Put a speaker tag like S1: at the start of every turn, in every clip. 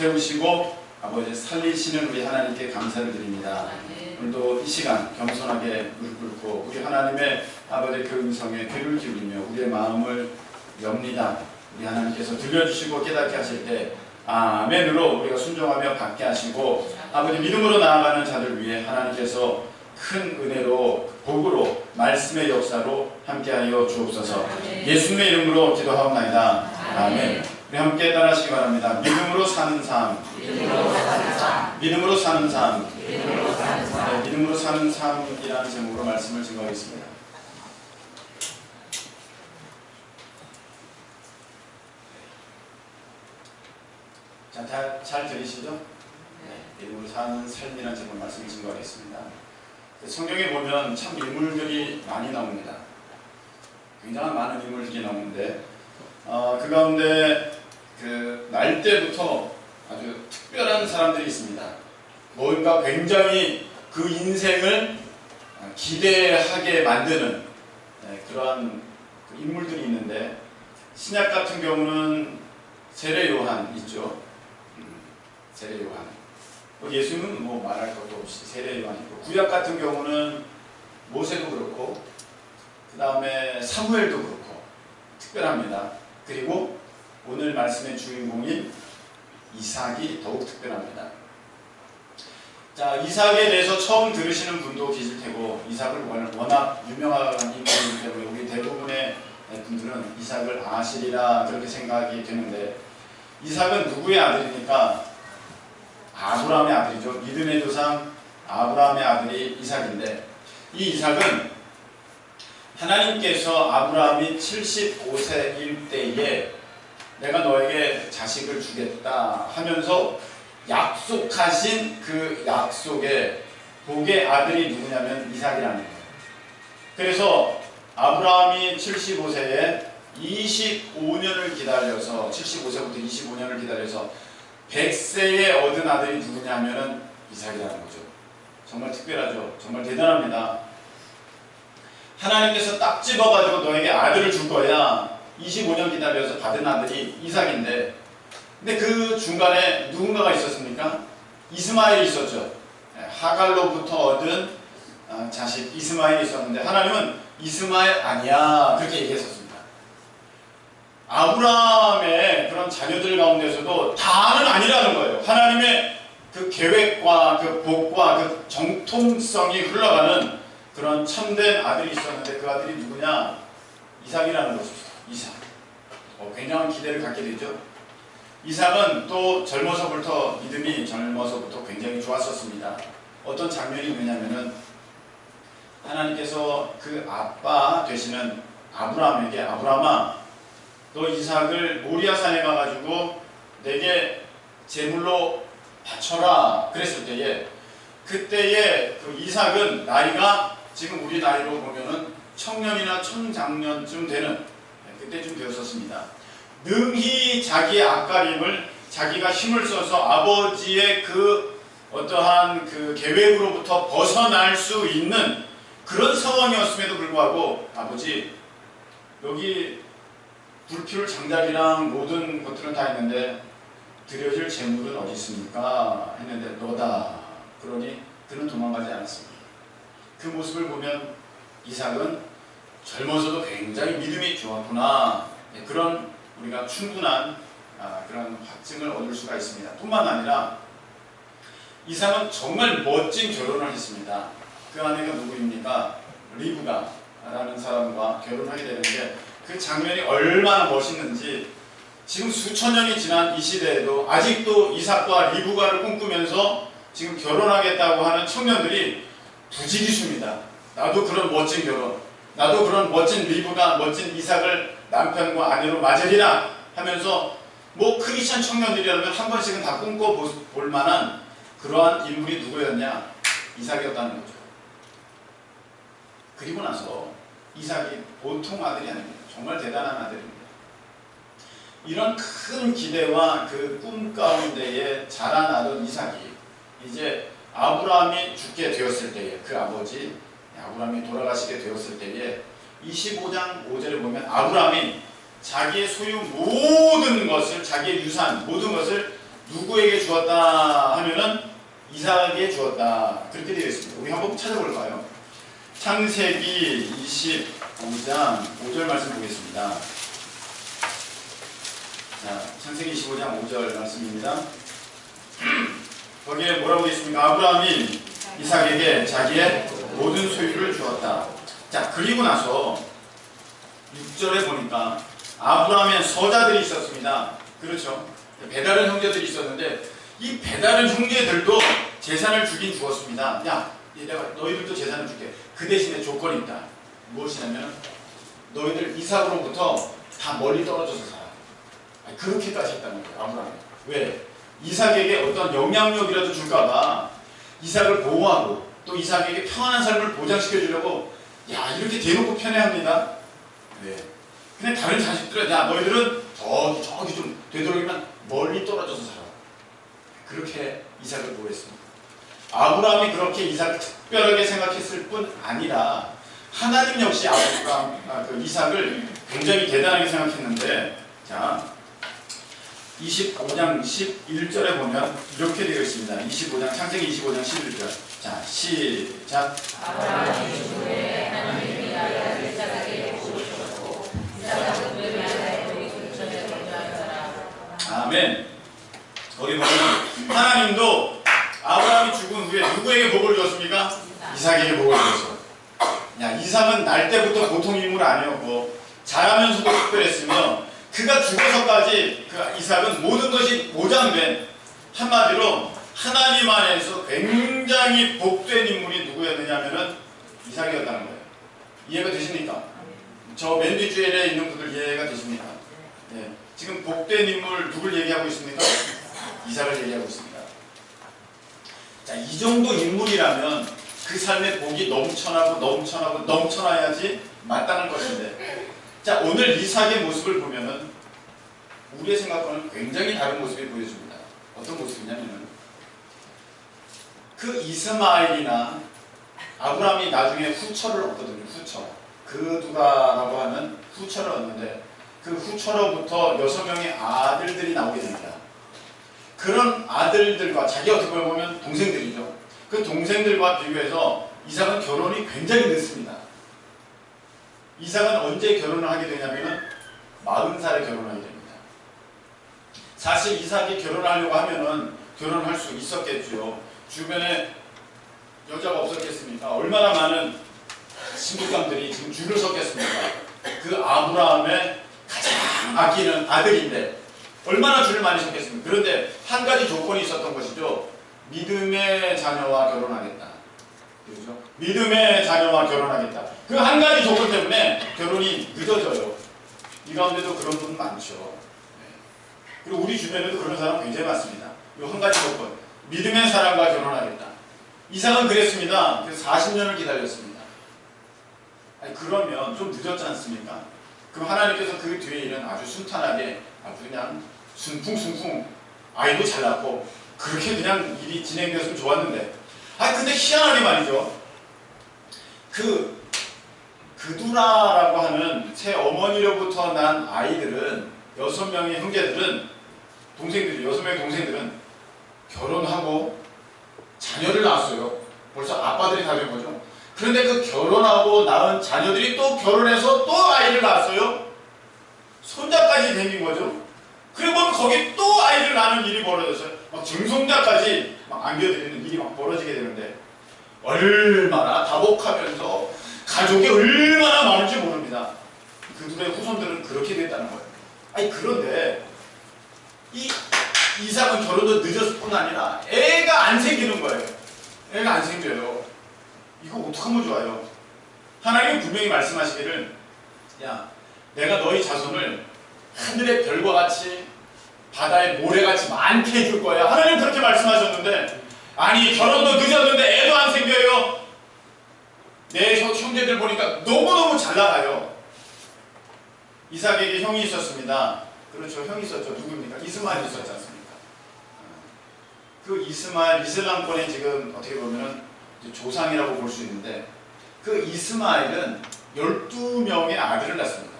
S1: 세우시고 아버지 살리시는 우리 하나님께 감사를 드립니다. 오늘도 이 시간 겸손하게 무릎 꿇고 우리 하나님의 아버지 그 음성에 귀를 기울이며 우리의 마음을 엽니다. 우리 하나님께서 들려주시고 깨닫게 하실 때 아멘으로 우리가 순종하며 받게 하시고 아버지 믿음으로 나아가는 자들 위해 하나님께서 큰 은혜로 복으로 말씀의 역사로 함께하여 주옵소서. 예수님의 이름으로 기도하옵나이다. 아멘. 우리 함께 따라하시기 바랍니다. 믿음으로 사는 삶, 믿음으로 사는 삶, 네, 믿음으로 사는 삶이라는 제목으로 말씀을 증거하겠습니다. 자, 잘 들리시죠? 네, 믿음으로 사는 삶이라는 제목으로 말씀을 증거하겠습니다. 성경에 보면 참 인물들이 많이 나옵니다. 굉장히 많은 인물들이 나오는데 그 가운데 그 날 때부터 아주 특별한 사람들이 있습니다. 뭔가 굉장히 그 인생을 기대하게 만드는 그러한 인물들이 있는데 신약 같은 경우는 세례 요한 있죠. 세례 요한. 예수님은 뭐 말할 것도 없이 세례 요한 있고, 구약 같은 경우는 모세도 그렇고 그 다음에 사무엘도 그렇고 특별합니다. 그리고 오늘 말씀의 주인공인 이삭이 더욱 특별합니다. 자, 이삭에 대해서 처음 들으시는 분도 계실 테고 이삭을 워낙 유명한 인물이기 때문에 우리 대부분의 분들은 이삭을 아시리라 그렇게 생각이 되는데, 이삭은 누구의 아들입니까? 아브라함의 아들이죠. 믿음의 조상 아브라함의 아들이 이삭인데, 이 이삭은 하나님께서 아브라함이 75세일 때에 내가 너에게 자식을 주겠다 하면서 약속하신 그 약속에 복의 아들이 누구냐면 이삭이라는 거예요. 그래서 아브라함이 75세에 25년을 기다려서 75세부터 25년을 기다려서 100세에 얻은 아들이 누구냐면은 이삭이라는 거죠. 정말 특별하죠. 정말 대단합니다. 하나님께서 딱 집어가지고 너에게 아들을 줄 거야. 25년 기다려서 받은 아들이 이삭인데, 근데 그 중간에 누군가가 있었습니까? 이스마엘이 있었죠. 하갈로부터 얻은 자식 이스마엘이 있었는데 하나님은 이스마엘 아니야 그렇게 얘기했었습니다. 아브라함의 그런 자녀들 가운데서도 다는 아니라는 거예요. 하나님의 그 계획과 그 복과 그 정통성이 흘러가는 그런 참된 아들이 있었는데 그 아들이 누구냐? 이삭이라는 것입니다. 이삭. 굉장한 기대를 갖게 되죠. 이삭은 또 젊어서부터 믿음이 젊어서부터 굉장히 좋았었습니다. 어떤 장면이 있느냐면은 하나님께서 그 아빠 되시는 아브라함에게 아브라함아 너 이삭을 모리아산에 가가지고 내게 제물로 바쳐라 그랬을 때에, 그때에 그 이삭은 나이가 지금 우리 나이로 보면은 청년이나 청장년쯤 되는 그때쯤 되었었습니다. 능히 자기의 앞가림을 자기가 힘을 써서 아버지의 그 어떠한 그 계획으로부터 벗어날 수 있는 그런 상황이었음에도 불구하고 아버지 여기 불필 장작이랑 모든 것들은 다 있는데 드려질 재물은 어디 있습니까? 했는데 너다. 그러니 그는 도망가지 않았습니다. 그 모습을 보면 이삭은 젊어서도 굉장히 믿음이 좋았구나, 그런 우리가 충분한 그런 확증을 얻을 수가 있습니다. 뿐만 아니라 이삭은 정말 멋진 결혼을 했습니다. 그 아내가 누구입니까? 리브가라는 사람과 결혼하게 되는데 그 장면이 얼마나 멋있는지 지금 수천 년이 지난 이 시대에도 아직도 이삭과 리브가를 꿈꾸면서 지금 결혼하겠다고 하는 청년들이 부지기수입니다. 나도 그런 멋진 결혼, 나도 그런 멋진 리브가, 멋진 이삭을 남편과 아내로 맞으리라 하면서 뭐 크리스천 청년들이라면 한 번씩은 다 꿈꿔볼 만한 그러한 인물이 누구였냐? 이삭이었다는 거죠. 그리고 나서 이삭이 보통 아들이 아닙니다. 정말 대단한 아들입니다. 이런 큰 기대와 그 꿈 가운데에 자라나던 이삭이 이제 아브라함이 죽게 되었을 때에, 그 아버지 아브라함이 돌아가시게 되었을 때에 25장 5절에 보면 아브라함이 자기의 소유 모든 것을, 자기의 유산 모든 것을 누구에게 주었다 하면은 이삭에게 주었다. 그렇게 되어 있습니다. 우리 한번 찾아볼까요? 창세기 25장 5절 말씀 보겠습니다. 자, 창세기 25장 5절 말씀입니다. 거기에 뭐라고 되어 있습니까? 아브라함이 이삭에게 자기의 모든 소유를 주었다. 자, 그리고 나서 6절에 보니까 아브라함의 서자들이 있었습니다. 그렇죠? 배다른 형제들이 있었는데 이 배다른 형제들도 재산을 주긴 주었습니다. 야, 내가 너희들도 재산을 줄게. 그 대신에 조건이 있다. 무엇이냐면 너희들 이삭으로부터 다 멀리 떨어져서 살아. 그렇게까지 했다는 거예요. 아브라함이. 왜? 이삭에게 어떤 영향력이라도 줄까봐 이삭을 보호하고 또 이삭에게 평안한 삶을 보장시켜 주려고 야, 이렇게 대놓고 편애합니다. 왜? 근데 다른 자식들은 야, 너희들은 저기 좀 되도록이면 멀리 떨어져서 살아. 그렇게 이삭을 보호했습니다. 아브라함이 그렇게 이삭을 특별하게 생각했을 뿐 아니라 하나님 역시 이삭을 굉장히 대단하게 생각했는데, 자 25장 11절에 보면 이렇게 되어 있습니다. 25장 창세기 25장 11절. 자, 시작. 아브라함이 죽음에 하나님이 아들을 이삭에게 주셨고 이삭은 그를 위하여 소유천에 거주하였더라. 아멘. 거기 보면 하나님도 아브라함이 죽은 후에 누구에게 복을 줬습니까? 이삭에게 복을 줬어. 야, 이삭은 날 때부터 보통 인물 아니었고 자라면서도 특별했으며 그가 죽어서까지 그 이삭은 모든 것이 보장된, 한마디로 하나님 안에서 굉장히 복된 인물이 누구였느냐면은 이삭이었다는 거예요. 이해가 되십니까? 저 맨 뒷줄에 있는 분들 이해가 되십니까? 네. 지금 복된 인물 누굴 얘기하고 있습니까? 이삭을 얘기하고 있습니다. 자, 이 정도 인물이라면 그 삶의 복이 넘쳐나야지 마땅할 것인데, 자, 오늘 이삭의 모습을 보면은 우리의 생각과는 굉장히 다른 모습이 보여집니다. 어떤 모습이냐면은 그 이스마엘이나 아브라함이 나중에 후처를 얻거든요. 후처. 그두라라고 하는 후처를 얻는데 그 후처로부터 6명의 아들들이 나오게 됩니다. 그런 아들들과 자기 어떻게 보면 동생들이죠. 그 동생들과 비교해서 이삭은 결혼이 굉장히 늦습니다. 이삭은 언제 결혼을 하게 되냐면은 40살에 결혼하게 됩니다. 사실 이삭이 결혼하려고 하면은 결혼할 수 있었겠죠. 주변에 여자가 없었겠습니까? 얼마나 많은 신부감들이 지금 줄을 섰겠습니까? 그 아브라함의 가장 아끼는 아들인데 얼마나 줄을 많이 섰겠습니까? 그런데 한 가지 조건이 있었던 것이죠. 믿음의 자녀와 결혼하겠다. 그렇죠? 믿음의 자녀와 결혼하겠다. 그 한 가지 조건 때문에 결혼이 늦어져요. 이 가운데도 그런 분 많죠. 네. 그리고 우리 주변에도 그런 사람 굉장히 많습니다. 이 한 가지 조건. 믿음의 사람과 결혼하겠다. 이삭은 그랬습니다. 그래서 40년을 기다렸습니다. 아니, 그러면 좀 늦었지 않습니까? 그럼 하나님께서 그 뒤에 일은 아주 순탄하게 아주 그냥 순풍순풍 아이도 잘 낳고 그렇게 그냥 일이 진행되었으면 좋았는데, 근데 희한하게 말이죠. 그두라라고 하는 새 어머니로부터 난 아이들은 6명의 형제들은 동생들이 6명의 동생들은 결혼하고 자녀를 낳았어요. 벌써 아빠들이 다 된 거죠. 그런데 그 결혼하고 낳은 자녀들이 또 결혼해서 또 아이를 낳았어요. 손자까지 생긴 거죠. 그리고 보면 거기 또 아이를 낳는 일이 벌어졌어요. 막 증손자까지 막 안겨드리는 일이 막 벌어지게 되는데 얼마나 다복하면서 가족이 얼마나 많은지 모릅니다. 그들의 후손들은 그렇게 됐다는 거예요. 그런데 이삭은 결혼도 늦었을 뿐 아니라 애가 안 생기는 거예요. 애가 안 생겨요. 이거 어떡하면 좋아요? 하나님이 분명히 말씀하시기를, 야, 내가 너희 자손을 하늘의 별과 같이 바다의 모래같이 많게 해줄 거야. 하나님 그렇게 말씀하셨는데, 아니 결혼도 늦었는데 애도 안 생겨요. 내 형제들 보니까 너무너무 잘 나가요. 이삭에게 형이 있었습니다. 그렇죠, 형이 있었죠. 누굽니까? 이스마엘이 있었지 않습니까? 그 이스마엘, 이슬람권의 지금 어떻게 보면 조상이라고 볼 수 있는데, 그 이스마엘은 12명의 아들을 낳습니다.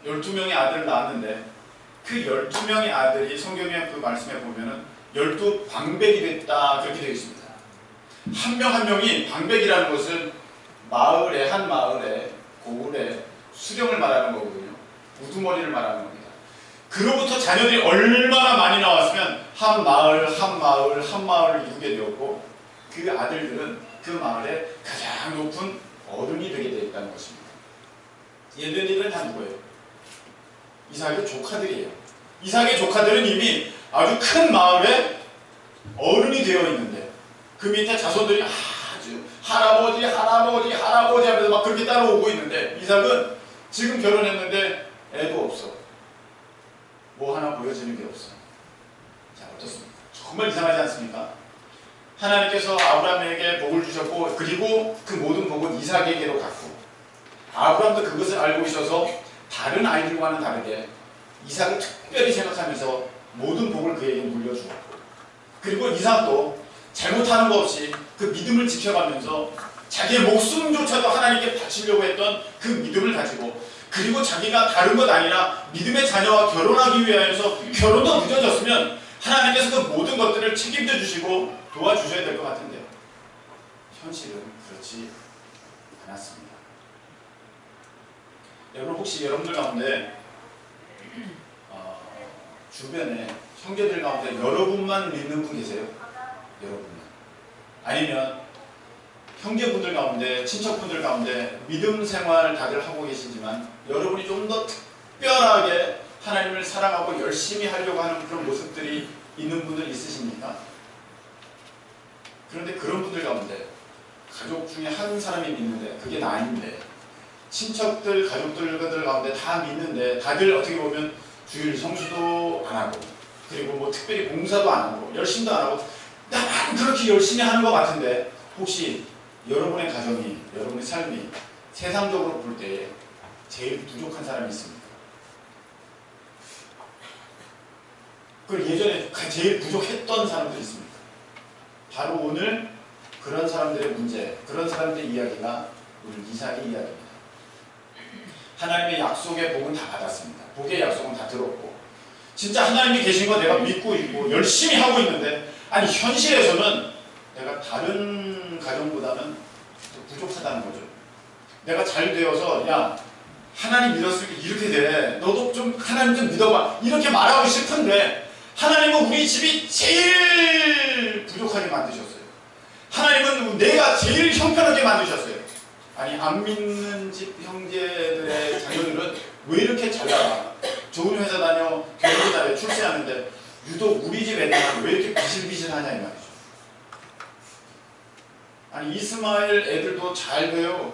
S1: 12명의 아들을 낳았는데 그 12명의 아들이 성경의 그 말씀에 보면은 12방백이 됐다 그렇게 되어 있습니다. 한 명 한 명이 방백이라는 것은 마을에 한 마을에 고을에 수령을 말하는 거거든요. 우두머리를 말하는 겁니다. 그로부터 자녀들이 얼마나 많이 나왔으면 한 마을 한 마을 한 마을을 이루게 되었고 그 아들들은 그 마을의 가장 높은 어른이 되게 되어 있다는 것입니다. 얘네들은 다 누구예요? 이삭의 조카들이에요. 이삭의 조카들은 이미 아주 큰 마을에 어른이 되어 있는데 그 밑에 자손들이 아주 할아버지 하면서 막 그렇게 따라오고 있는데 이삭은 지금 결혼했는데 애도 없어. 뭐 하나 보여주는 게 없어. 자, 어떻습니까? 정말 이상하지 않습니까? 하나님께서 아브라함에게 복을 주셨고 그리고 그 모든 복은 이삭에게로 갔고 아브라함도 그것을 알고 있어서 다른 아이들과는 다르게 이삭을 특별히 생각하면서 모든 복을 그에게 물려주었고 그리고 이삭도 잘못하는 거 없이 그 믿음을 지켜가면서 자기의 목숨조차도 하나님께 바치려고 했던 그 믿음을 가지고 그리고 자기가 다른 것 아니라 믿음의 자녀와 결혼하기 위해서 결혼도 늦어졌으면 하나님께서 그 모든 것들을 책임져 주시고 도와주셔야 될 것 같은데요. 현실은 그렇지 않았습니다. 여러분 혹시 여러분들 가운데 주변에 형제들 가운데 여러분만 믿는 분 계세요? 여러분만. 아니면 형제분들 가운데 친척분들 가운데 믿음 생활 다들 하고 계시지만 여러분이 좀 더 특별하게 하나님을 사랑하고 열심히 하려고 하는 그런 모습들이 있는 분들 있으십니까? 그런데 그런 분들 가운데 가족 중에 한 사람이 믿는데 그게 나인데 친척들 가족들 가운데 다 믿는데 다들 어떻게 보면 주일 성수도 안 하고 그리고 뭐 특별히 봉사도 안 하고 열심도 안 하고 나만 그렇게 열심히 하는 것 같은데 혹시 여러분의 가정이 여러분의 삶이 세상적으로 볼 때에 제일 부족한 사람이 있습니까? 그걸 예전에 제일 부족했던 사람들이 있습니까? 바로 오늘 그런 사람들의 문제, 그런 사람들의 이야기가 오늘 이삭의 이야기입니다. 하나님의 약속의 복은 다 받았습니다. 복의 약속은 다 들었고 진짜 하나님이 계신 거 내가 믿고 있고 열심히 하고 있는데 아니 현실에서는 내가 다른 가정보다는 부족하다는 거죠. 내가 잘 되어서 야 하나님 믿었으니까 이렇게 돼. 너도 좀 하나님 좀 믿어봐. 이렇게 말하고 싶은데 하나님은 우리 집이 제일 부족하게 만드셨어요. 하나님은 내가 제일 형편하게 만드셨어요. 아니 안 믿는 집 형제들의 자녀들은 왜 이렇게 잘 나가? 좋은 회사 다녀, 결혼 다녀, 출세하는데 유독 우리 집 애들은 왜 이렇게 비실비실하냐 이 말이죠. 아니 이스마엘 애들도 잘 돼요.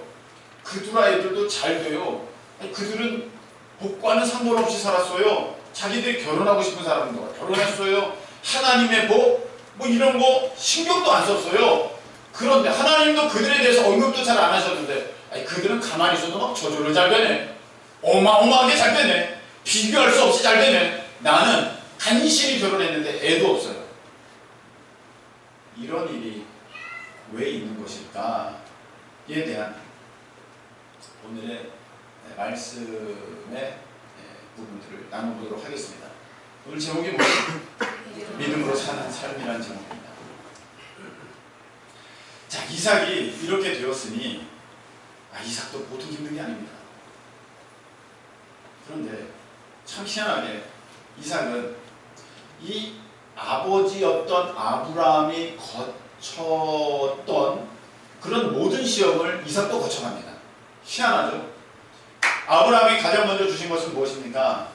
S1: 그두라 애들도 잘 돼요. 아니, 그들은 복과는 상관없이 살았어요. 자기들이 결혼하고 싶은 사람도 결혼했어요. 하나님의 복 뭐 이런 거 신경도 안 썼어요. 그런데 하나님도 그들에 대해서 언급도 잘 안 하셨는데 아니, 그들은 가만히 있어도 막 저절로 잘 되네. 어마어마하게 잘 되네. 비교할 수 없이 잘 되네. 나는 간신히 결혼했는데 애도 없어요. 이런 일이 왜 있는 것일까에 대한 오늘의 말씀의 부분들을 나눠보도록 하겠습니다. 오늘 제목이 뭐예요? 믿음으로 사는 삶이라는 제목입니다. 자, 이삭이 이렇게 되었으니 이삭도 보통 힘든 게 아닙니다. 그런데 참 희한하게 이삭은 이 아버지였던 아브라함이 거쳤던 그런 모든 시험을 이삭도 거쳐갑니다. 희한하죠? 아브라함이 가장 먼저 주신 것은 무엇입니까?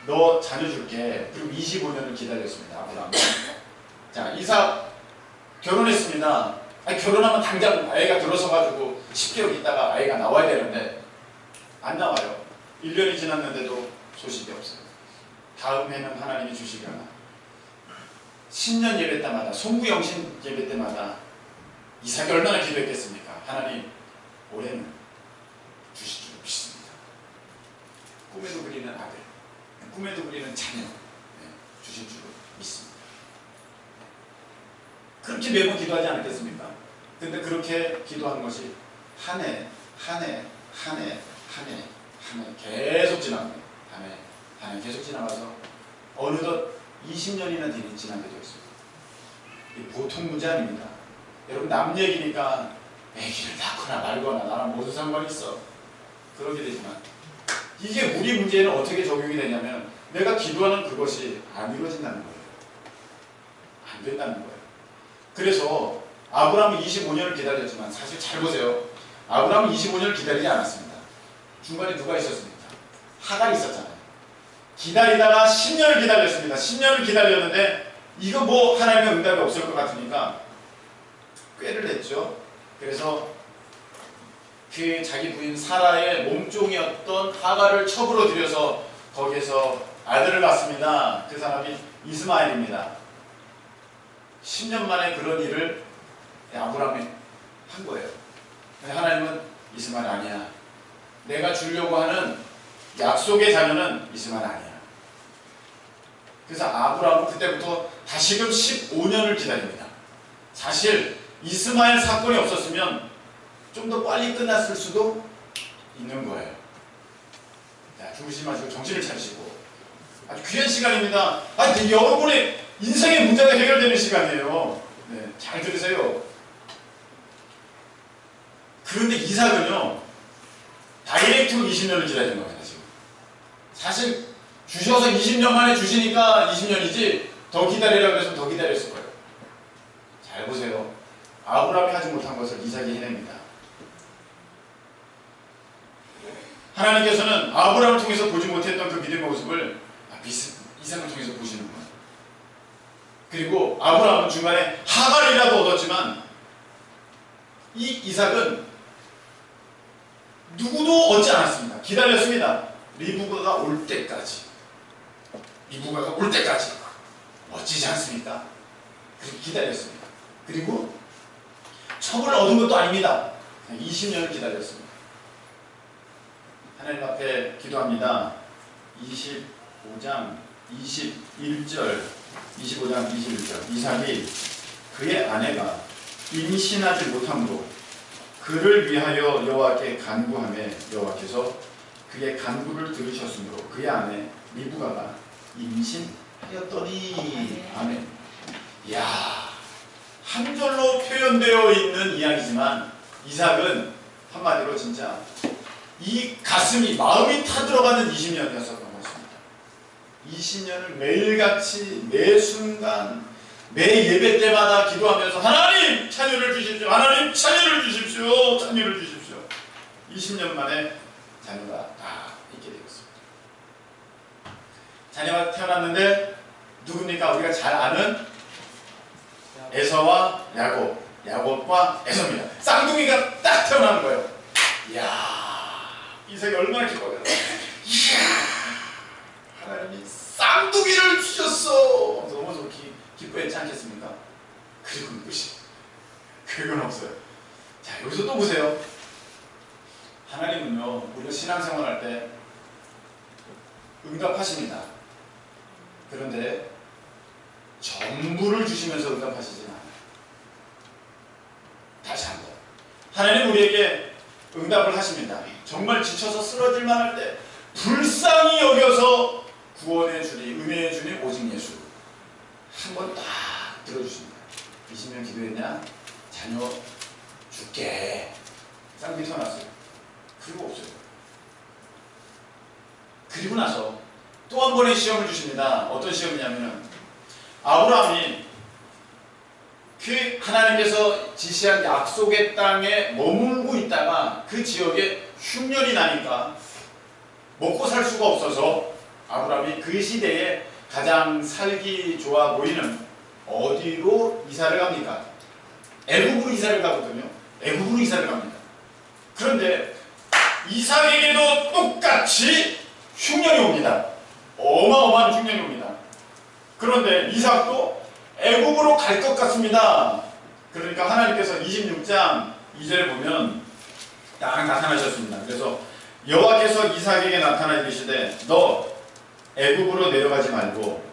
S1: 너 자녀 줄게. 그리고 25년을 기다렸습니다. 아브라함. 자, 이삭 결혼했습니다. 아니, 결혼하면 당장 아이가 들어서가지고 10개월 있다가 아이가 나와야 되는데 안 나와요. 1년이 지났는데도 소식이 없어요. 다음 해는 하나님이 주시려나. 신년 예배 때마다, 송구영신 예배 때마다 이삭이 얼마나 기도했겠습니까? 하나님, 올해는 주실 줄 믿습니다. 꿈에도 그리는 아들, 꿈에도 그리는 자녀 주실 줄 믿습니다. 그렇게 매번 기도하지 않았겠습니까? 근데 그렇게 기도하는 것이 한 해 계속 지나갑니다. 한 해, 하나님 계속 지나가서 어느덧 20년이나 지나게 되었습니다. 보통 문제 아닙니다. 여러분 남 얘기니까 애기를 낳거나 말거나 나랑 무슨 상관이 있어. 그러게 되지만 이게 우리 문제에는 어떻게 적용이 되냐면 내가 기도하는 그것이 안 이루어진다는 거예요. 안 된다는 거예요. 그래서 아브라함은 25년을 기다렸지만 사실 잘 보세요. 아브라함은 25년을 기다리지 않았습니다. 중간에 누가 있었습니까? 하갈이 있었잖아요. 기다리다가 10년을 기다렸습니다. 10년을 기다렸는데 이거 뭐 하나님의 응답이 없을 것 같으니까 꾀를 냈죠. 그래서 그 자기 부인 사라의 몸종이었던 하갈을 첩으로 들여서 거기에서 아들을 낳습니다. 그 사람이 이스마엘입니다. 10년 만에 그런 일을 아브라함이 한 거예요. 근데 하나님은 이스마엘 아니야. 내가 주려고 하는 약속의 자녀는 이스마엘 아니야. 그래서 아브라함은 그때부터 다시금 15년을 기다립니다. 사실 이스마엘 사건이 없었으면 좀 더 빨리 끝났을 수도 있는 거예요. 자, 죽으시지 마시고 정신을 차리시고 아주 귀한 시간입니다. 아니 여러분의 인생의 문제가 해결되는 시간이에요. 네, 잘 들으세요. 그런데 이삭은요 다이렉트로 20년을 기다린 겁니다. 지금 사실 주셔서 20년 만에 주시니까 20년이지 더 기다리라고 해서 더 기다렸을 거예요. 잘 보세요. 아브라함이 하지 못한 것을 이삭이 해냅니다. 하나님께서는 아브라함을 통해서 보지 못했던 그 믿음의 모습을 이삭을 통해서 보시는 거예요. 그리고 아브라함은 중간에 하갈이라도 얻었지만 이 이삭은 누구도 얻지 않았습니다. 기다렸습니다. 리브가가 올 때까지. 리브가가 올 때까지. 멋지지 않습니까? 그렇게 기다렸습니다. 그리고 첩을 얻은 것도 아닙니다. 20년을 기다렸습니다. 하나님 앞에 기도합니다. 25장 21절 25장 21절 이삭이 그의 아내가 임신하지 못함으로 그를 위하여 여호와께 간구하매 여호와께서 그의 간구를 들으셨으므로 그의 아내 리브가가 임신하였더니 아멘. 이야, 한 절로 표현되어 있는 이야기지만 이삭은 한마디로 진짜 이 가슴이 마음이 타들어가는 20년이었었던 것입니다. 20년을 매일같이 매 순간 매 예배 때마다 기도하면서 하나님 자녀를 주십시오. 하나님 자녀를 주십시오. 자녀를 주십시오. 20년 만에 자녀가 다 있게 되었습니다. 자녀가 태어났는데 누굽니까? 우리가 잘 아는 에서와 야곱, 야곱과 에서입니다. 쌍둥이가 딱 태어나는 거예요. 이야, 이삭이 얼마나 기뻐요. 이야, 하나님이 쌍둥이를 주셨어. 너무 기뻐했지 않겠습니까? 그리고는 끝이. 그건 없어요. 자, 여기서 또 보세요. 하나님은요, 우리가 신앙생활 할 때 응답하십니다. 그런데 전부를 주시면서 응답하시진 않아요. 다시 한번. 하나님 우리에게 응답을 하십니다. 정말 지쳐서 쓰러질 만할 때 불쌍히 여겨서 구원의 주님, 은혜의 주님 오직 예수 한번 딱 들어주십니다. 20년 기도했냐? 자녀 줄게. 쌍둥이 태어났어요. 그리고 없어요. 그리고 나서 또 한 번의 시험을 주십니다. 어떤 시험이냐면은 아브라함이 그 하나님께서 지시한 약속의 땅에 머물고 있다가 그 지역에 흉년이 나니까 먹고 살 수가 없어서 아브라함이 그 시대에 가장 살기 좋아 보이는 어디로 이사를 갑니까? 애굽으로 이사를 가거든요. 애굽으로 이사를 갑니다. 그런데 이삭에게도 똑같이 흉년이 옵니다. 어마어마한 흉년이 옵니다. 그런데 이삭도 애굽으로 갈 것 같습니다. 그러니까 하나님께서 26장 2절에 보면 딱 나타나셨습니다. 그래서 여호와께서 이삭에게 나타나 이르시되 너 애굽으로 내려가지 말고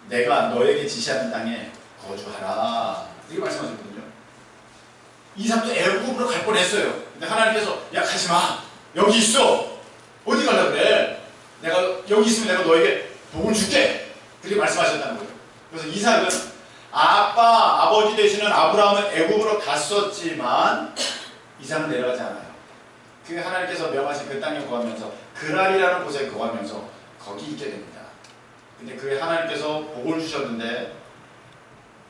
S1: 내가 너에게 지시하는 땅에 거주하라. 이렇게 말씀하셨거든요. 이삭도 애굽으로 갈 뻔했어요. 근데 하나님께서 야 가지마. 여기 있어. 어디 가려고 그래? 내가 여기 있으면 내가 너에게 복을 줄게. 그렇게 말씀하셨다는 거예요. 그래서 이삭은 아버지 되시는 아브라함은 애굽으로 갔었지만 이삭은 내려가지 않아요. 그 하나님께서 명하신 그 땅에 거하면서 그랄이라는 곳에 거하면서 거기 있게 됩니다. 근데 그 하나님께서 복을 주셨는데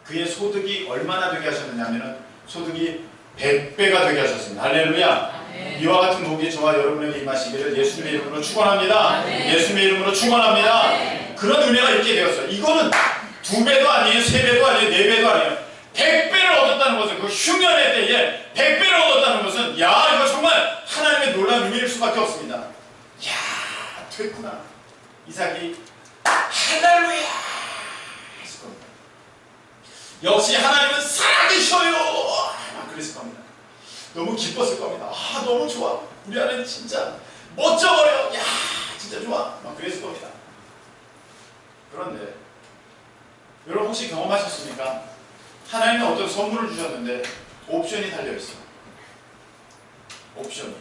S1: 그의 소득이 얼마나 되게 하셨느냐면은 소득이 100배가 되게 하셨습니다. 할렐루야. 이와 같은 복이 저와 여러분에게 임하시기를 예수님의 이름으로 축원합니다. 예수님의 이름으로 축원합니다. 그런 은혜가 있게 되었어요. 이거는 2배도 아니에요, 3배도 아니에요, 4배도 아니에요. 100배를 얻었다는 것은, 그 흉년의 때에 100배를 얻었다는 것은, 야, 이거 정말 하나님의 놀라운 의미일 수밖에 없습니다. 야, 됐구나. 이삭이 할렐루야 했을 겁니다. 역시 하나님은 살아계셔요. 그랬을 겁니다. 너무 기뻤을 겁니다. 아, 너무 좋아. 우리 아내는 진짜 멋져버려. 야, 진짜 좋아. 막 그랬을 겁니다. 그런데 여러분 혹시 경험하셨습니까? 하나님은 어떤 선물을 주셨는데 옵션이 달려있어. 옵션이.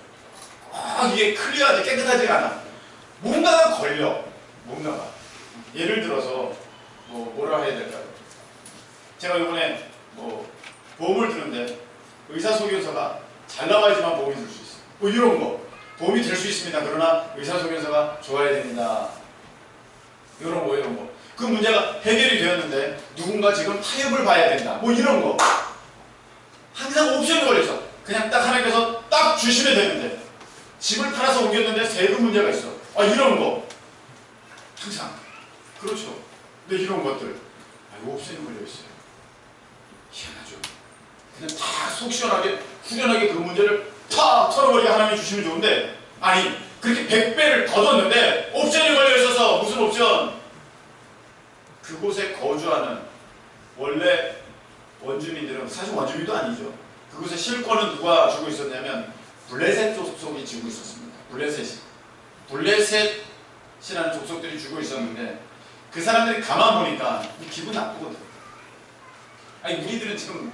S1: 이게 클리어하지, 깨끗하지가 않아. 뭔가가 걸려. 뭔가가. 예를 들어서 뭐라 해야 될까요? 제가 이번에 보험을 드는데 의사소견서가 잘 나와야지만 보험이 들 수 있어요. 이런 거. 보험이 될 수 있습니다. 그러나 의사소견서가 좋아야 됩니다. 이런 거. 그 문제가 해결이 되었는데 누군가 지금 타협을 봐야 된다. 이런 거. 항상 옵션이 걸려서 그냥 딱 하나님께서 딱 주시면 되는데 집을 팔아서 옮겼는데 세금 문제가 있어. 이런 거. 항상. 그렇죠. 근데 이런 것들. 옵션이 걸려있어요. 희한하죠. 그냥 다 속 시원하게 후련하게 그 문제를 탁 털어버리게 하나님이 주시면 좋은데 아니 그렇게 100배를 더 뒀는데 옵션이 걸려있어서 무슨 옵션? 그곳에 거주하는 원래 원주민들은 사실 원주민도 아니죠. 그곳에 실권은 누가 주고 있었냐면 블레셋 족속이 지고 있었습니다. 블레셋이라는 족속들이 주고 있었는데 그 사람들이 가만 보니까 기분 나쁘거든. 우리들은 지금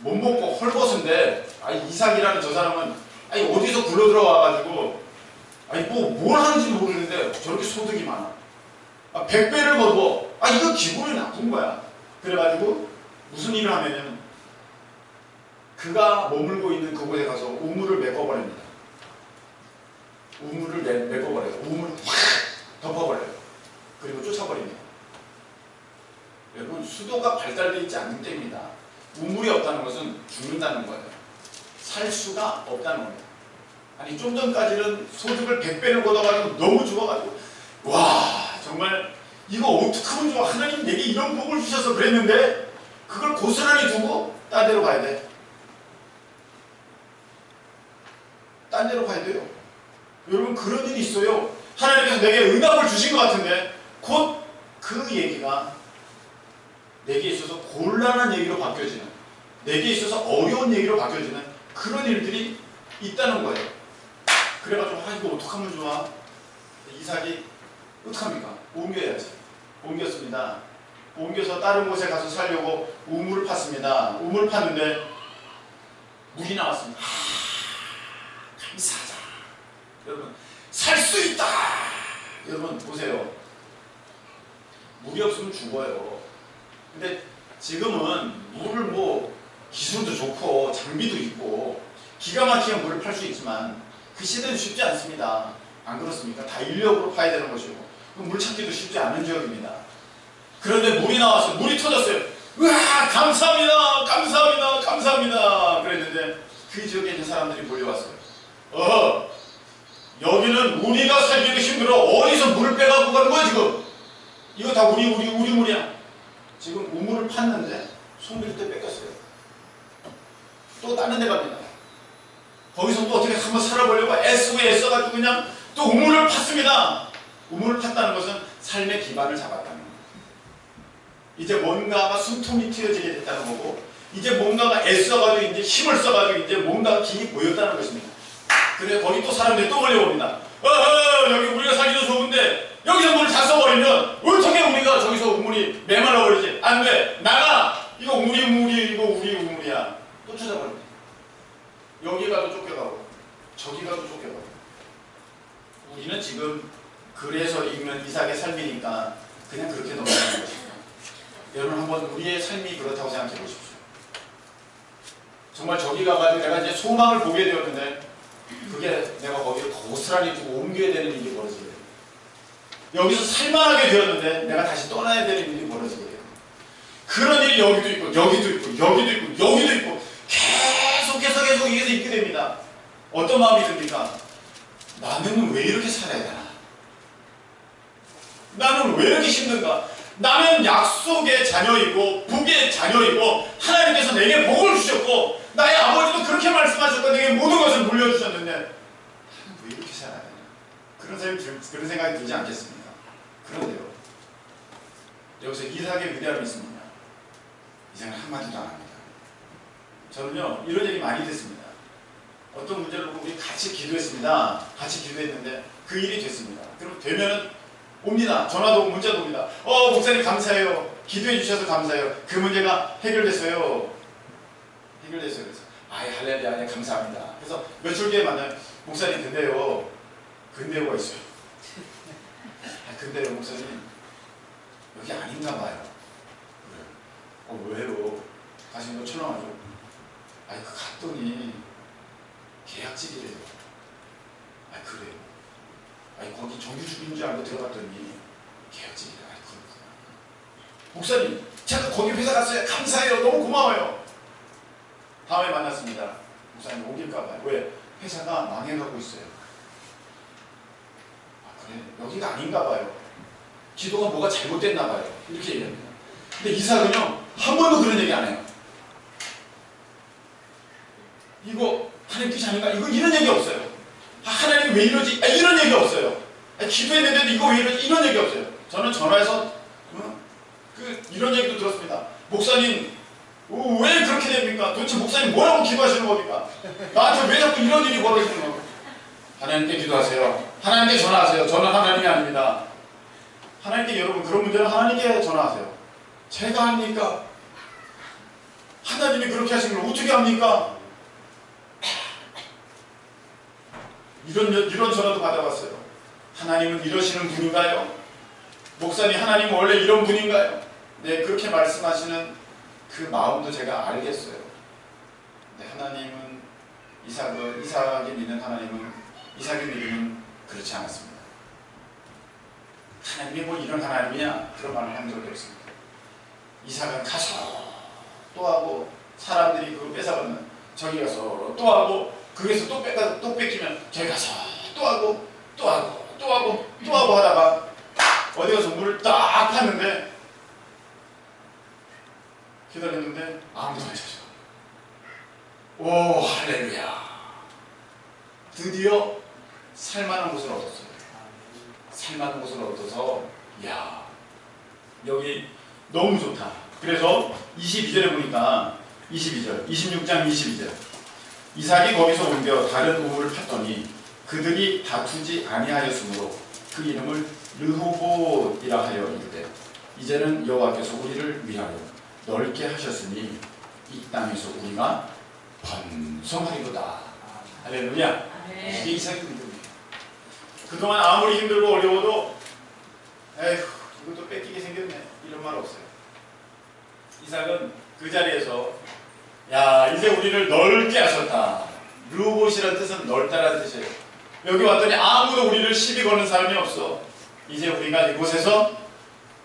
S1: 못 먹고 헐벗은데 이삭이라는 저 사람은 어디서 굴러 들어와가지고 뭘 하는지 모르는데 저렇게 소득이 많아. 100배를 거둬. 이거 기분이 나쁜 거야. 그래가지고 무슨 일을 하면은 그가 머물고 있는 그곳에 가서 우물을 메꿔버립니다. 우물을 메꿔버려요. 우물을 확 덮어버려요. 그리고 쫓아버립니다. 여러분 수도가 발달되어 있지 않는 때입니다. 우물이 없다는 것은 죽는다는 거예요. 살 수가 없다는 겁니다. 좀 전까지는 소득을 100배를 걷어가지고 너무 좋아가지고 와 정말 이거 어떡하면 좋아. 하나님 내게 이런 복을 주셔서 그랬는데 그걸 고스란히 두고 딴 데로 가야 돼. 딴 데로 가야 돼요. 여러분 그런 일이 있어요. 하나님께서 내게 응답을 주신 것 같은데 곧 그 얘기가 내게 있어서 곤란한 얘기로 바뀌어지는, 내게 있어서 어려운 얘기로 바뀌어지는 그런 일들이 있다는 거예요. 그래가지고 이거 어떡하면 좋아. 이삭이 어떡합니까? 옮겨야지. 옮겼습니다. 옮겨서 다른 곳에 가서 살려고 우물을 팠습니다. 우물을 팠는데 물이 나왔습니다. 감사하다. 여러분 살 수 있다. 여러분 보세요. 물이 없으면 죽어요. 근데 지금은 물을 기술도 좋고 장비도 있고 기가 막히게 물을 팔 수 있지만 그 시대는 쉽지 않습니다. 안 그렇습니까? 다 인력으로 파야 되는 것이고 물 찾기도 쉽지 않은 지역입니다. 그런데 물이 나왔어요. 물이 터졌어요. 으아 감사합니다. 감사합니다. 감사합니다. 그랬는데 그 지역에 있는 사람들이 몰려왔어요. 여기는 우리가 살기도 힘들어. 어디서 물을 빼갖고 가는 거야 지금? 이거 다 우리 물이야. 지금 우물을 팠는데 손댈 때 뺏겼어요. 또 다른 데 갑니다. 거기서 또 어떻게 한번 살아보려고 애쓰고 애써가지고 그냥 또 우물을 팠습니다. 우물을 팠다는 것은 삶의 기반을 잡았다는 겁니다. 이제 뭔가가 숨통이 트여지게 됐다는 거고 이제 뭔가가 애써가지고 이제 힘을 써가지고 이제 뭔가가 길이 보였다는 것입니다. 그래 거기 또 사람들이 또 몰려옵니다. 여기 우리가 살기도 좋은데 여기서 물을 다 써버리면 어떻게 우리가 저기서 우물이 메말라버리지? 안 돼. 나가. 이거 우리 우물이야. 또 찾아버립니다. 여기 가도 쫓겨가고 저기 가도 쫓겨가고 우리는 지금 그래서 읽는 이삭의 삶이니까 그냥 그렇게 넘어가는 것입니다. 여러분 한번 우리의 삶이 그렇다고 생각해 보십시오. 정말 저기 가가지고 내가 이제 소망을 보게 되었는데 그게 내가 거기에 고스란히 두고 옮겨야 되는 일이 벌어지게 됩니다. 여기서 살만하게 되었는데 내가 다시 떠나야 되는 일이 벌어지게 됩니다. 그런 일이 여기도 있고 여기도 있고 여기도 있고 여기도 있고 계속 여기서 있게 됩니다. 어떤 마음이 듭니까? 나는 왜 이렇게 살아야 되나? 나는 왜 이렇게 힘든가? 나는 약속의 자녀이고 복의 자녀이고 하나님께서 내게 복을 주셨고 나의 아버지도 그렇게 말씀하셨고 내게 모든 것을 물려주셨는데 나는 왜 이렇게 살아야 되나? 그런 생각이 들지 않겠습니까? 그런데요, 여기서 이삭의 위대함이 있습니다. 이삭은 한마디도 안 합니다. 저는요 이런 얘기 많이 듣습니다. 어떤 문제를 보고 우리 같이 기도했습니다. 같이 기도했는데 그 일이 됐습니다. 그럼 되면은 옵니다. 전화도 오고 문자도 옵니다. 목사님 감사해요. 기도해 주셔서 감사해요. 그 문제가 해결됐어요. 해결됐어요. 그래서 할렐루야, 네, 감사합니다. 그래서 며칠 뒤에 만나요. 목사님 근데요가 있어요. 근데요 목사님 여기 아닌가 봐요. 그래요. 왜요? 가신 거 철렁하죠. 갔더니 계약직이래요. 그래요. 거기 정규직인 줄 알고 들어갔더니 계약직이래. 그렇구나. 목사님, 제가 거기 회사 갔어요. 감사해요. 너무 고마워요. 다음에 만났습니다. 목사님 오길까봐요. 왜? 회사가 망해가고 있어요. 그래? 여기가 아닌가봐요. 기도가 뭐가 잘못됐나봐요. 이렇게 얘기합니다. 근데 이삭은요 한 번도 그런 얘기 안 해요. 이거 하나님 뜻이 아닌가? 이런 얘기 없어요. 하나님이 왜 이러지? 이런 얘기 없어요. 기도했는데도 이거 왜 이러지? 이런 얘기 없어요. 저는 전화해서 이런 얘기도 들었습니다. 목사님 왜 그렇게 됩니까? 도대체 목사님 뭐라고 기도하시는 겁니까? 나한테 왜 자꾸 이런 일이 벌어지는 겁니까? 하나님께 기도하세요. 하나님께 전화하세요. 저는 하나님이 아닙니다. 하나님께, 여러분 그런 문제는 하나님께 전화하세요. 제가 합니까? 하나님이 그렇게 하신 걸 어떻게 합니까? 이런 전화도 받아봤어요. 하나님은 이러시는 분인가요? 목사님, 하나님은 원래 이런 분인가요? 네, 그렇게 말씀하시는 그 마음도 제가 알겠어요. 근데 하나님은 이삭이 믿는 하나님은, 이삭이 믿음은 그렇지 않았습니다. 하나님이 뭐 이런 하나님이냐? 그런 말을 한 적이 없습니다. 이삭은 가서 또 하고, 사람들이 그걸 뺏어가면 저기 가서 또 하고, 거기서 또 뺏기면 저기 가서 또 하고 또 하고 또 하고 또 하고 하다가 어디 가서 물을 딱 탔는데, 기다렸는데 아무도 안 쳐줘. 오, 할렐루야. 드디어 살만한 곳을 얻었어요. 살만한 곳을 얻어서 야, 여기 너무 좋다. 그래서 22절에 보니까 22절, 26장 22절, 이삭이 거기서 옮겨 다른 우물을 팠더니 그들이 다투지 아니하였으므로 그 이름을 르호봇이라 하여 이르되 이제는 여호와께서 우리를 위하여 넓게 하셨으니 이 땅에서 우리가 번성하리로다. 할렐루야. 이게 이삭의 믿음이에요. 그동안 아무리 힘들고 어려워도 에휴 이것도 뺏기게 생겼네 이런 말 없어요. 이삭은 그 자리에서 야, 이제 우리를 넓게 하셨다. 르호봇이라는 뜻은 넓다라는 뜻이에요. 여기 왔더니 아무도 우리를 시비 거는 사람이 없어. 이제 우리가 이곳에서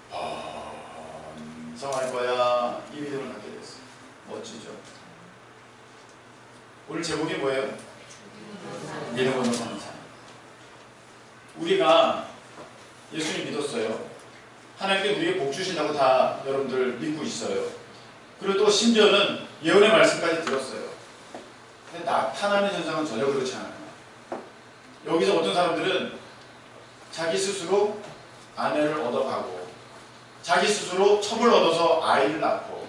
S1: 번성할 거야. 이 믿음을 갖게 됐어. 멋지죠? 오늘 제목이 뭐예요? 믿음으로 사는 삶. 우리가 예수님 믿었어요. 하나님께 우리에게 복 주신다고 다 여러분들 믿고 있어요. 그리고 또 심지어는 예언의 말씀까지 들었어요. 근데 나타나는 현상은 전혀 그렇지 않아요. 여기서 어떤 사람들은 자기 스스로 아내를 얻어가고, 자기 스스로 첩을 얻어서 아이를 낳고,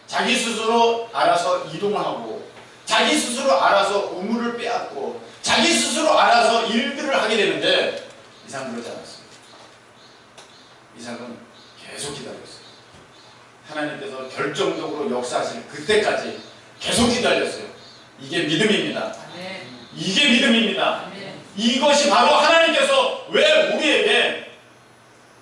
S1: 자기 스스로 알아서 이동을 하고, 자기 스스로 알아서 우물을 빼앗고, 자기 스스로 알아서 일들을 하게 되는데 이삭은 그러지 않았습니다. 이삭은 계속 기다렸어요. 하나님께서 결정적으로 역사하실 그때까지 계속 기다렸어요. 이게 믿음입니다. 이게 믿음입니다. 이것이 바로 하나님께서 왜 우리에게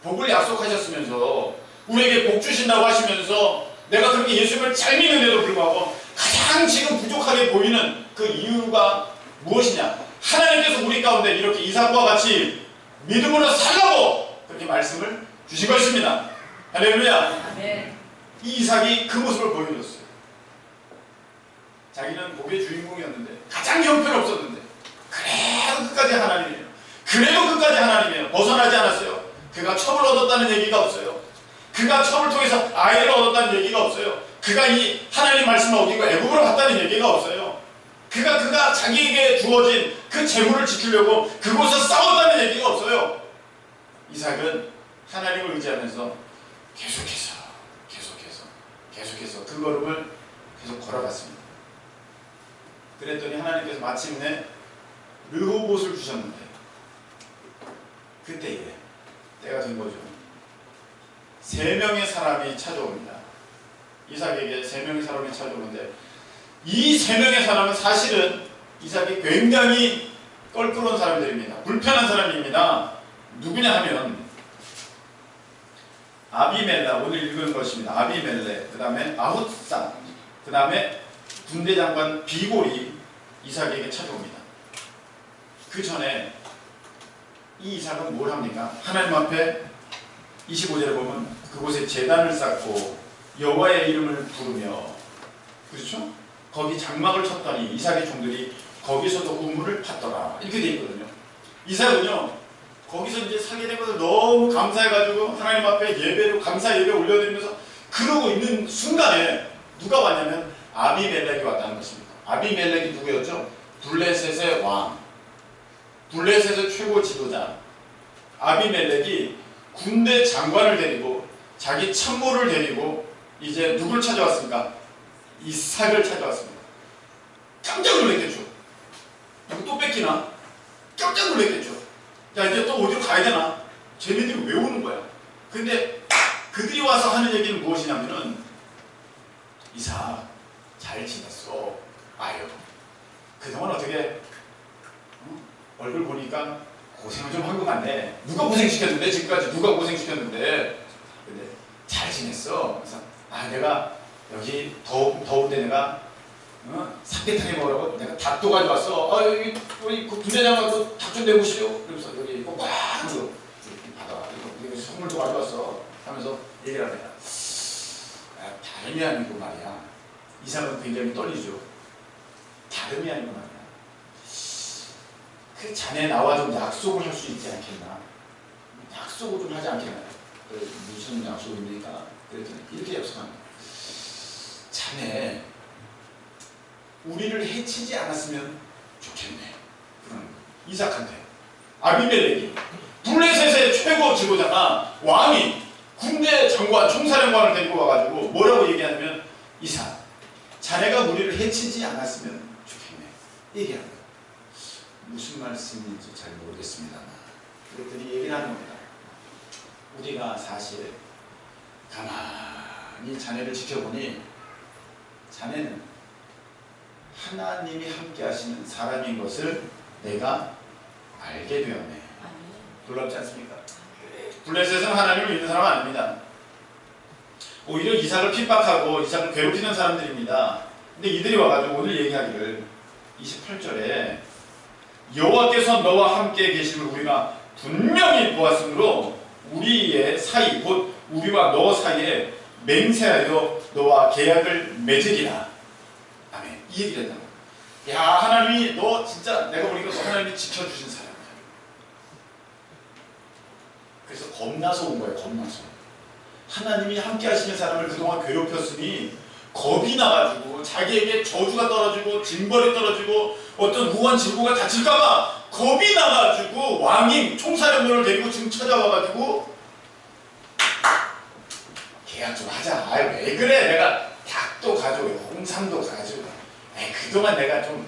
S1: 복을 약속하셨으면서 우리에게 복 주신다고 하시면서 내가 그렇게 예수님을 잘 믿는데도 불구하고 가장 지금 부족하게 보이는 그 이유가 무엇이냐? 하나님께서 우리 가운데 이렇게 이삭과 같이 믿음으로 살라고 그렇게 말씀을 주신 것입니다. 할렐루야.
S2: 네.
S1: 이 이삭이 그 모습을 보여줬어요. 자기는 복의 주인공이었는데 가장 형편없었는데 그래도 끝까지 하나님이에요. 그래도 끝까지 하나님이에요. 벗어나지 않았어요. 그가 첩을 얻었다는 얘기가 없어요. 그가 첩을 통해서 아이를 얻었다는 얘기가 없어요. 그가 이 하나님 말씀을 어디고 애국으로 갔다는 얘기가 없어요. 그가 자기에게 주어진 그 재물을 지키려고 그곳에서 싸웠다는 얘기가 없어요. 이삭은 하나님을 의지하면서 계속해서 그 걸음을 계속 걸어갔습니다. 그랬더니 하나님께서 마침내 르호봇을 주셨는데 그때에 때가 된 거죠. 3명의 사람이 찾아옵니다. 이삭에게 3명의 사람이 찾아오는데 이 3명의 사람은 사실은 이삭이 굉장히 껄끄러운 사람들입니다. 불편한 사람입니다. 누구냐 하면 아비멜렉, 오늘 읽은 것입니다. 아비멜렉, 그 다음에 아훗산, 그 다음에 군대장관 비골이 이삭에게 찾아옵니다. 그 전에 이 이삭은 뭘 합니까? 하나님 앞에 25절에 보면 그곳에 제단을 쌓고 여호와의 이름을 부르며, 그렇죠? 거기 장막을 쳤더니 이삭의 종들이 거기서도 우물을 팠더라. 이렇게 되어 있거든요. 이삭은요, 거기서 이제 살게 된 것을 너무 감사해가지고 하나님 앞에 예배로 감사 예배 올려드리면서 그러고 있는 순간에 누가 왔냐면 아비멜렉이 왔다는 것입니다. 아비멜렉이 누구였죠? 블레셋의 왕, 블레셋의 최고 지도자 아비멜렉이 군대 장관을 데리고 자기 참모를 데리고 이제 누굴 찾아왔습니까? 이삭을 찾아왔습니다. 깜짝 놀랐겠죠. 누구 또 뺏기나? 깜짝 놀랐겠죠. 야, 이제 또 어디로 가야 되나? 쟤네들이 왜 오는 거야? 근데 그들이 와서 하는 얘기는 무엇이냐면은 이삭 잘 지냈어. 아유, 그동안 어떻게 얼굴 보니까 고생을 좀 한 것 같네. 누가 고생시켰는데? 지금까지 누가 고생시켰는데? 근데 잘 지냈어. 그래서 내가 여기 더운데 내가 삼계탕에 먹으라고 내가 닭도 가져왔어. 여기 우리 그 군대장관 닭 좀 내보시오. 그러면서 여기 이거 꽉 받아. 이거 선물도 가져왔어. 하면서 얘기를 합니다. 다름이 아니고 말이야. 이삭은 굉장히 떨리죠. 다름이 아니고 말이야. 그 자네 나와 좀 약속을 할 수 있지 않겠나? 약속을 좀 하지 않겠나? 무슨 약속입니까? 그랬더니 이렇게 약속합니다. 자네 우리를 해치지 않았으면 좋겠네. 이삭한테 아비멜렉이 블레셋의 최고 지도자가 왕이 군대 장관 총사령관을 데리고 와가지고 뭐라고 얘기하냐면 이삭 자네가 우리를 해치지 않았으면 좋겠네 얘기합니다. 무슨 말씀인지 잘 모르겠습니다만 그랬더니 얘기를 하는 겁니다. 우리가 사실 가만히 자네를 지켜보니 자네는 하나님이 함께 하시는 사람인 것을 내가 알게 되었네. 놀랍지 않습니까? 블레셋은 하나님을 믿는 사람은 아닙니다. 오히려 이삭을 핍박하고 이삭을 괴롭히는 사람들입니다. 근데 이들이 와가지고 오늘 얘기하기를 28절에 여호와께서 너와 함께 계심을 우리가 분명히 보았으므로 우리의 사이 곧 우리와 너 사이에 맹세하여 너와 계약을 맺으리라. 아멘. 이 얘기를 했다. 야, 하나님이 너 진짜 내가 보니까 너 하나님이 지켜주신 사람이야. 그래서 겁나서 온 거예요. 겁나서. 하나님이 함께 하시는 사람을 그동안 괴롭혔으니 겁이 나가지고 자기에게 저주가 떨어지고 징벌이 떨어지고 어떤 우한 질고가 다칠까봐 겁이 나가지고 왕이 총사령관을 데리고 지금 찾아와가지고 계약 좀 하자. 왜 그래? 내가 닭도 가져오고 홍삼도 가져오고 그동안 내가 좀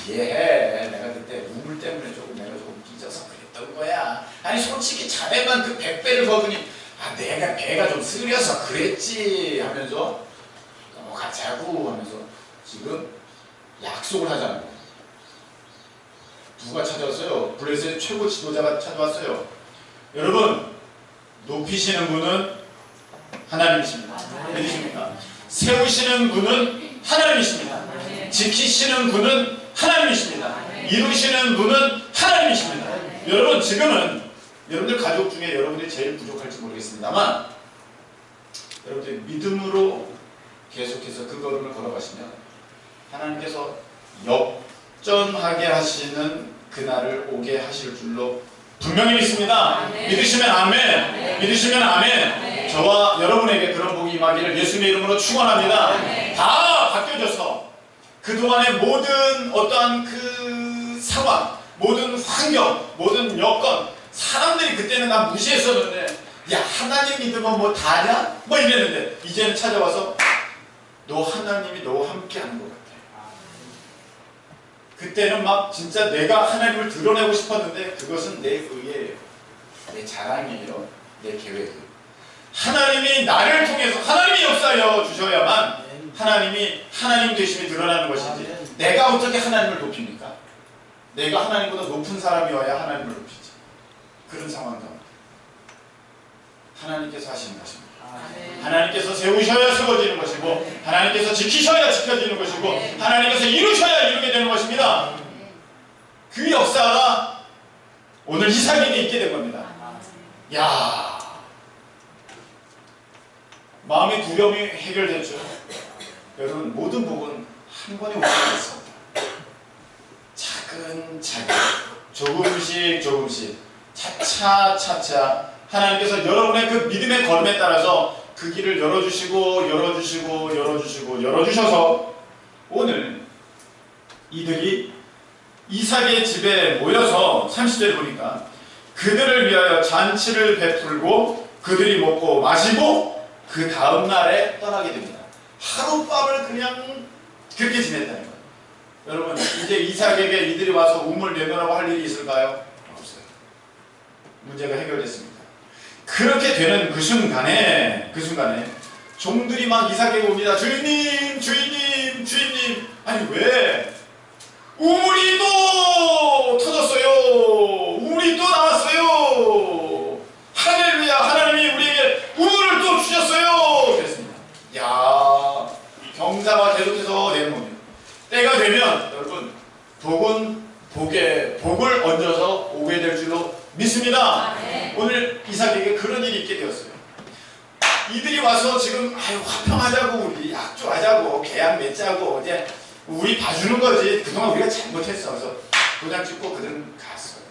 S1: 이해해. 내가 그때 우물 때문에 내가 조금 삐져서 그랬던 거야. 아니 솔직히 자네만 그 100배를 거두니 내가 배가 좀 쓰려서 그랬지 하면서 가자고 하면서 지금 약속을 하자는 거예요. 누가 찾아왔어요? 블레셋의 최고 지도자가 찾아왔어요. 여러분, 높이시는 분은 하나님이십니다. 믿으십니까? 세우시는 분은 하나님이십니다. 지키시는 분은 하나님이십니다. 이루시는 분은 하나님이십니다. 여러분, 지금은 여러분들 가족 중에 여러분이 제일 부족할지 모르겠습니다만, 여러분들이 믿음으로 계속해서 그 걸음을 걸어가시면 하나님께서 역전하게 하시는 그날을 오게 하실 줄로 분명히 믿습니다. 믿으시면 아멘. 믿으시면 아멘. 저와 여러분에게 그런 복이 임하기를 예수님의 이름으로 축원합니다. 다 바뀌어져서 그동안의 모든 어떠한 그 상황, 모든 환경, 모든 여건, 사람들이 그때는 나 무시했었는데, 야, 하나님 믿으면 뭐 다냐? 뭐 이랬는데, 이제는 찾아와서 너 하나님이 너와 함께 하는 것 같아. 그때는 막 진짜 내가 하나님을 드러내고 싶었는데, 그것은 내 의예요. 내 자랑이에요. 내 계획이에요. 하나님이 나를 통해서 하나님이 역사하여 주셔야만 하나님이 하나님 되심이 드러나는 것이지, 내가 어떻게 하나님을 높입니까? 내가 하나님보다 높은 사람이어야 하나님을 높이지. 그런 상황 가운데 하나님께서 하시는 것입니다. 하나님께서 세우셔야 세워지는 것이고, 하나님께서 지키셔야 지켜지는 것이고, 하나님께서 이루셔야 이루게 되는 것입니다. 그 역사가 오늘 이삭에게 있게 된 겁니다. 야, 마음의 두려움이 해결됐죠. 여러분, 모든 복은 한 번에 오게 됐습니다. 차근차근, 조금씩 차차 하나님께서 여러분의 그 믿음의 걸음에 따라서 그 길을 열어주셔서 오늘 이들이 이삭의 집에 모여서 30절에 보니까 그들을 위하여 잔치를 베풀고 그들이 먹고 마시고 그 다음 날에 떠나게 됩니다. 하룻밤을 그냥 그렇게 지냈다는 거예요. 여러분, 이제 이삭에게 이들이 와서 우물 내놓으라고 할 일이 있을까요? 없어요. 문제가 해결됐습니다. 그렇게 되는 그 순간에 종들이 막 이삭에게 옵니다. 주인님, 아니 왜? 우물이 또 터졌어요. 우물이 또 나왔어요. 할렐루야, 하나님이 우리에게 우물을 또 주셨어요. 그랬습니다. 야, 경사가 계속해서 되는 겁니다. 때가 되면 여러분, 복을 얹어서 오게 될 줄로 믿습니다. 오늘 이삭에게 그런 일이 있게 되었어요. 이들이 와서 지금 화평하자고, 우리 약조하자고, 계약 맺자고, 이제 우리 봐주는 거지. 그동안 우리가 잘못했어. 그래서 도장 찍고 그들은 갔어요.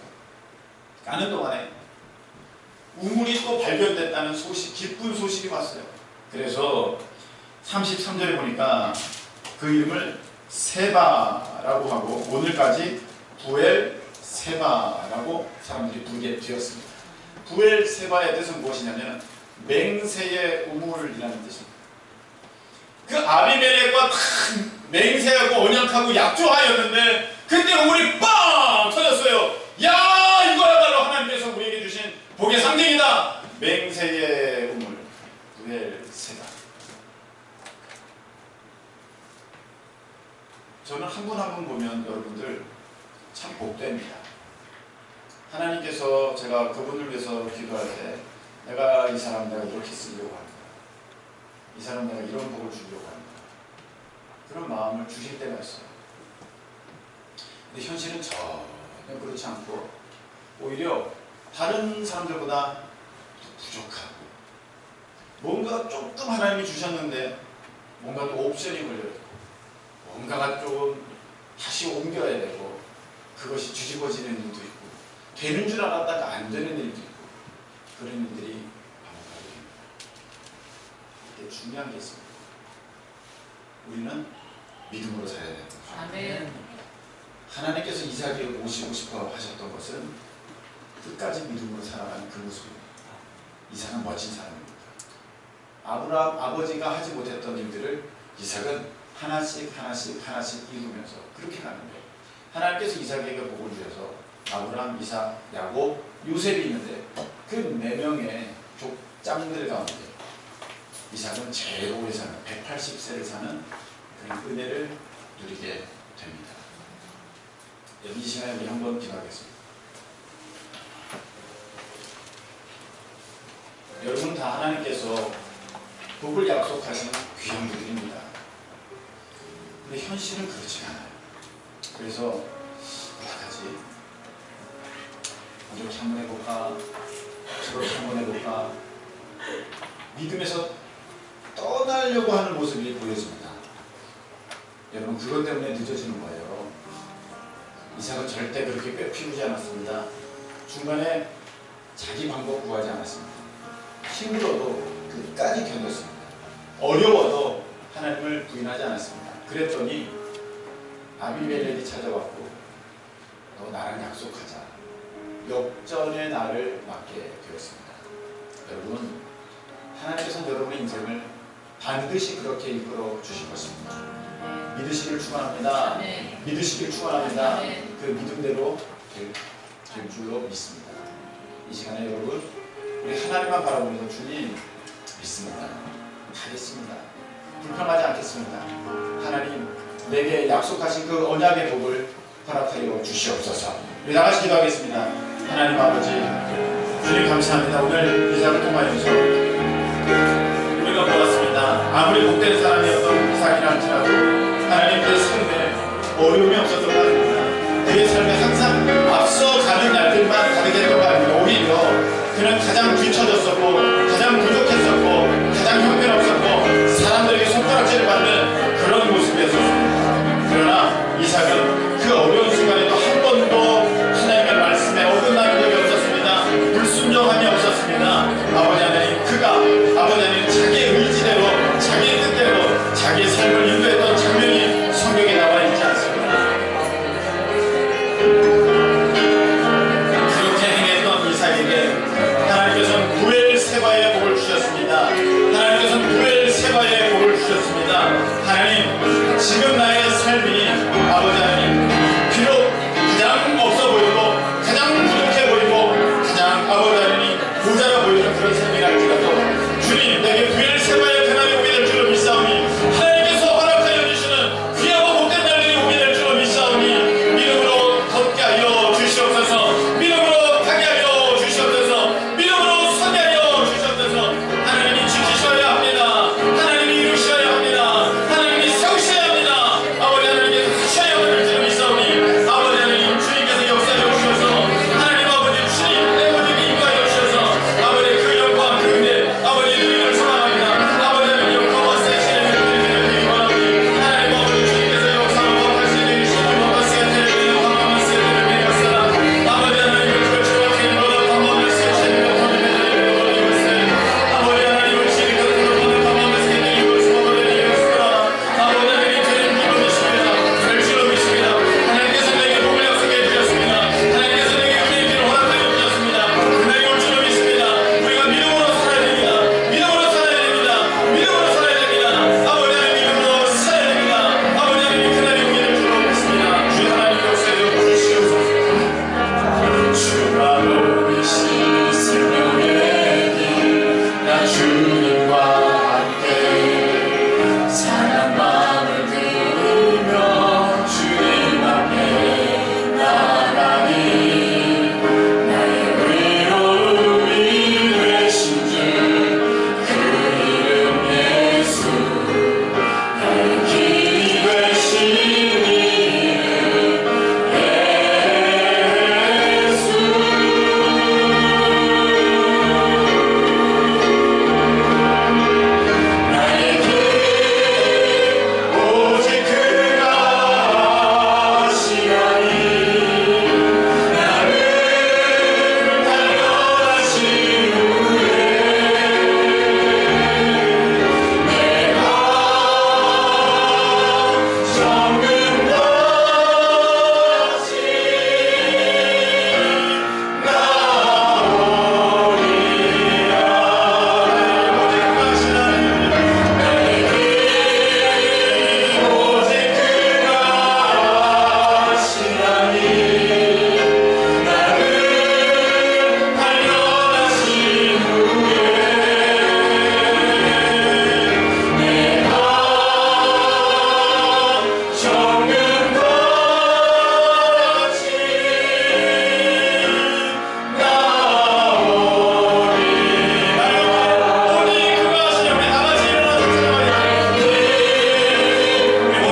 S1: 가는 동안에 우물이 또 발견됐다는 기쁜 소식이 왔어요. 그래서 33절에 보니까 그 이름을 세바라고 하고, 오늘까지 부엘세바라고 사람들이 부르게 되었습니다. 부엘세바의 뜻은 무엇이냐면 맹세의 우물이라는 뜻입니다. 그 아비멜렉과 맹세하고 언약하고 약조하였는데 그때 우물이 빵 터졌어요. 야, 이거야말로 하나님께서 우리에게 주신 복의 상징이다. 맹세의 우물, 부엘세바. 저는 한 분 한 분 보면 여러분들 참 복됩니다. 하나님께서, 제가 그분을 위해서 기도할 때 내가 이 사람 내가 이렇게 쓰려고 합니다. 이 사람 내가 이런 복을 주려고 합니다. 그런 마음을 주실 때가 있어요. 근데 현실은 전혀 그렇지 않고 오히려 다른 사람들보다 부족하고, 뭔가 조금 하나님이 주셨는데 뭔가 또 옵션이 걸려있고, 뭔가가 조금 다시 옮겨야 되고, 그것이 뒤집어지는 일도 있고, 되는 줄 알았다가 안 되는 일도 있고, 그런 일들이 반복하게 됩니다. 이게 중요한 게 있습니다. 우리는 믿음으로 살아야 되는 거죠.
S2: 아멘.
S1: 하나님께서 이삭에게 모시고 싶어 하셨던 것은 끝까지 믿음으로 살아가는 그 모습입니다. 이삭은 멋진 사람입니다. 아브라함 아버지가 하지 못했던 일들을 이삭은 하나씩 이루면서 그렇게 가는데, 하나님께서 이삭에게 복을 주셔서 아브라함, 이삭, 야곱, 요셉이 있는데 그 4명의 족장들 가운데 이삭은 제일 오래 사는 180세를 사는 그런 은혜를 누리게 됩니다. 이 시간에 우리 한번 기도하겠습니다. 여러분 다 하나님께서 복을 약속하신 귀형들입니다. 근데 현실은 그렇지가 않아요. 그래서 어떡하지? 이렇게 한번 해볼까? 저렇게 한번 해볼까? 믿음에서 떠나려고 하는 모습이 보여집니다. 여러분 그것 때문에 늦어지는 거예요. 이삭은 절대 그렇게 꾀피우지 않았습니다. 중간에 자기 방법 구하지 않았습니다. 힘들어도 끝까지 견뎠습니다. 어려워도 하나님을 부인하지 않았습니다. 그랬더니 아비멜렉이 찾아왔고 너 나랑 약속하자. 역전의 날을 맞게 되었습니다. 여러분 하나님께서는 여러분의 인생을 반드시 그렇게 이끌어 주실 것입니다. 믿으시길 축원합니다.
S2: 네.
S1: 믿으시길 축원합니다.
S2: 네.
S1: 그 믿음대로 될 줄로 믿습니다. 이 시간에 여러분 우리 하나님만 바라보면서 주님 믿습니다. 하겠습니다. 불평하지 않겠습니다. 하나님 내게 약속하신 그 언약의 복을 허락하여 주시옵소서. 우리 다같이 기도하겠습니다. 하나님 아버지 주님 감사합니다. 오늘 이삭을 통하여서 우리가 보았습니다. 아무리 복된 사람이었던 이삭이라 할지라도 하나님의 삶에 어려움이 없었던 거 아닙니다. 그의 삶에 항상 앞서가는 날들만 가득했던 거 아닙니다. 오히려 그는 가장 뒤처졌었고 가장 부족했었고 가장 형편없었고 사람들에게 손가락질을 받는 그런 모습이었습니다. 그러나 이삭은 그 어려운 순간에도 한 번도 하나님의 말씀에 어긋나는 적이 없었습니다. 불순종함이 없었습니다. 아버지 하나님 그가 아버지 하나님 자기의 의지대로 자기의 뜻대로 자기의 삶을 인도했던 장면이 성경에 나와 있지 않습니다. 그렇게 행했던 이삭에게 하나님께서는 부엘 세바의 복을 주셨습니다. 하나님께서는 부엘 세바의 복을 주셨습니다. 하나님 지금 나의